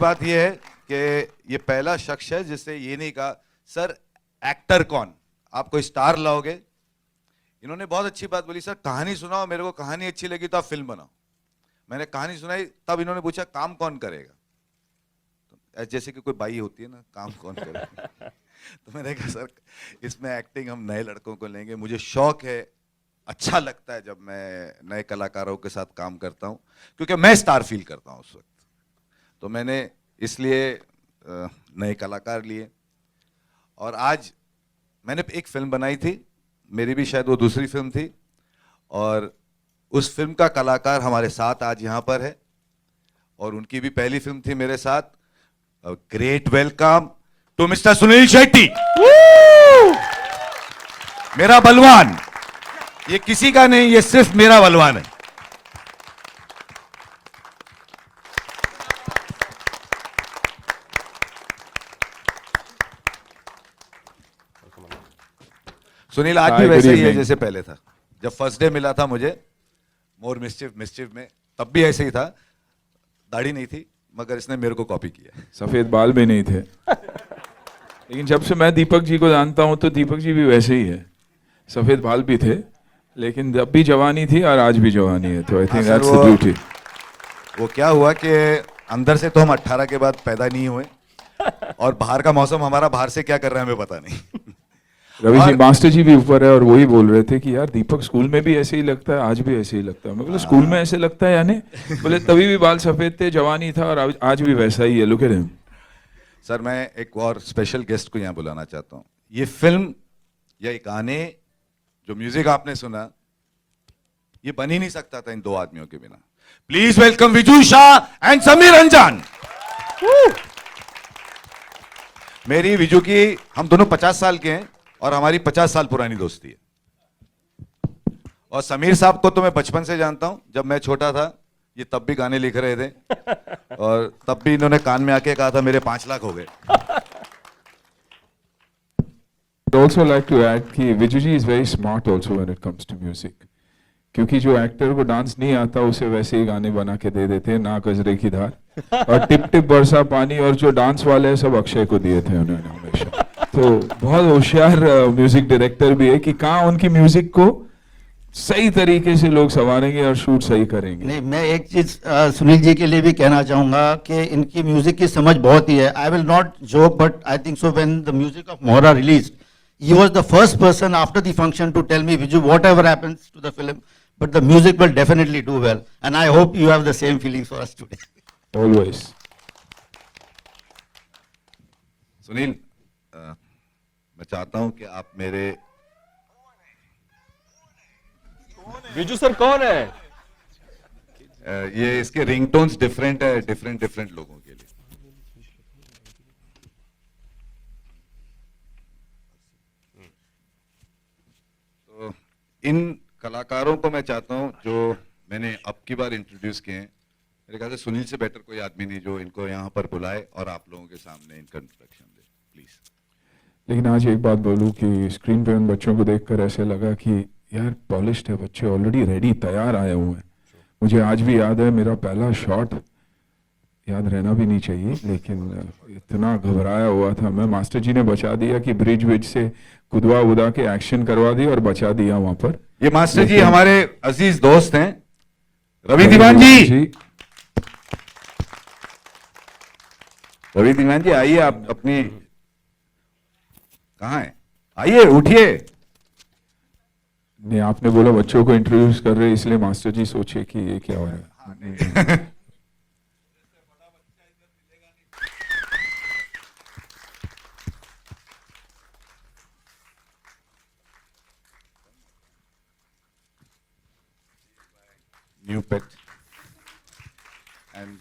बात यह है कि ये पहला शख्स है जिससे ये नहीं कहा सर एक्टर कौन, आप कोई स्टार लाओगे। इन्होंने बहुत अच्छी बात बोली, सर कहानी सुनाओ, मेरे को कहानी अच्छी लगी तो आप फिल्म बनाओ। मैंने कहानी सुनाई, तब इन्होंने पूछा काम कौन करेगा, तो जैसे कि कोई बाई होती है ना, काम कौन करेगा। तो मैंने कहा सर इसमें एक्टिंग हम नए लड़कों को लेंगे, मुझे शौक है, अच्छा लगता है जब मैं नए कलाकारों के साथ काम करता हूं, क्योंकि मैं स्टार फील करता हूं उस वक्त। तो मैंने इसलिए नए कलाकार लिए। और आज मैंने एक फिल्म बनाई थी, मेरी भी शायद वो दूसरी फिल्म थी, और उस फिल्म का कलाकार हमारे साथ आज यहाँ पर है, और उनकी भी पहली फिल्म थी मेरे साथ। Great welcome to mister Sunil Shetty, मेरा बलवान। ये किसी का नहीं, ये सिर्फ मेरा बलवान है। सुनील आज भी वैसे ही है जैसे पहले था। जब फर्स्ट डे मिला था मुझे मोर मिस्चिफ में, तब भी ऐसे ही था, दाढ़ी नहीं थी, मगर इसने मेरे को कॉपी किया। सफेद बाल भी नहीं थे। लेकिन जब से मैं दीपक जी को जानता हूं तो दीपक जी भी वैसे ही है, सफेद बाल भी थे, लेकिन जब भी जवानी थी और आज भी जवानी है। तो I think that's the beauty. वो क्या हुआ कि अंदर से तो हम 18 के बाद पैदा नहीं हुए, और बाहर का मौसम हमारा बाहर से क्या कर रहा है हमें पता नहीं। रवि जी मास्टर जी भी ऊपर है और वही बोल रहे थे कि यार दीपक स्कूल में भी ऐसे ही लगता है, आज भी ऐसे ही लगता है। मैं बोला स्कूल में ऐसे लगता है यानी? बोले तभी भी बाल सफेद थे, जवानी था, और आज भी वैसा ही है। Look at him. सर मैं एक और स्पेशल गेस्ट को यहाँ बुलाना चाहता हूँ। ये फिल्म या ये गाने, जो म्यूजिक आपने सुना, ये बन ही नहीं सकता था इन दो आदमियों के बिना। Please welcome Viju Shah and Sameer Ranjan. मेरी विजू की, हम दोनों 50 साल के हैं और हमारी 50 साल पुरानी दोस्ती है। और समीर साहब को तो मैं बचपन से जानता हूं, जब मैं छोटा था ये तब भी गाने लिख रहे थे, और तब भी इन्होंने कान में आके कहा था मेरे 5 लाख हो गए। Also like to add कि विजू जी is very smart also when it comes to music, क्योंकि जो एक्टर को डांस नहीं आता उसे वैसे ही गाने बना के दे देते हैं, ना गजरे की धार और टिप टिप बरसा पानी, और जो डांस वाले हैं सब अक्षय को दिए थे उन्होंने हमेशा। तो बहुत होशियार म्यूजिक डायरेक्टर भी है कि कहाँ उनकी म्यूजिक को सही तरीके से लोग संवारेंगे और शूट सही करेंगे। नहीं, मैं एक चीज सुनील जी के लिए भी कहना चाहूंगा कि इनकी म्यूजिक की समझ बहुत ही है। I will not joke but I think so when the music of Mohra released, he was the first person after the function to tell me, Viju, whatever happens to the film, but the music will definitely do well, and I hope you have the same feelings for us today. Always. Sunil, मैं चाहता हूं कि आप मेरे, Viju sir कौन है? ये इसके रिंगटोन्स डिफरेंट है डिफरेंट लोगों के लिए। तो इन कलाकारों को मैं चाहता हूं जो मैंने अब की बार इंट्रोड्यूस किए हैं, मेरे ख्याल से सुनील से बेटर कोई आदमी नहीं जो इनको यहाँ पर बुलाए और आप लोगों के सामने इनका इंट्रोडक्शन दे, प्लीज। लेकिन आज एक बात बोलूं कि स्क्रीन पे उन बच्चों को देखकर ऐसे लगा कि यार पॉलिश्ड है बच्चे, ऑलरेडी रेडी तैयार आए हुए हैं। मुझे आज भी याद है मेरा पहला शॉट, याद रहना भी नहीं चाहिए, लेकिन इतना घबराया हुआ था मैं, मास्टर जी ने बचा दिया कि ब्रिज से कुदवा उदा के एक्शन करवा दिया और बचा दिया वहां पर। ये मास्टर जी हमारे अजीज दोस्त हैं, रवि दीवान जी। रवि दीवान जी आइए, आप अपनी, कहाँ हैं, आइए उठिए। नहीं, आपने बोला बच्चों को इंट्रोड्यूस कर रहे, इसलिए मास्टर जी सोचे कि ये क्या हो रहा है। New pet and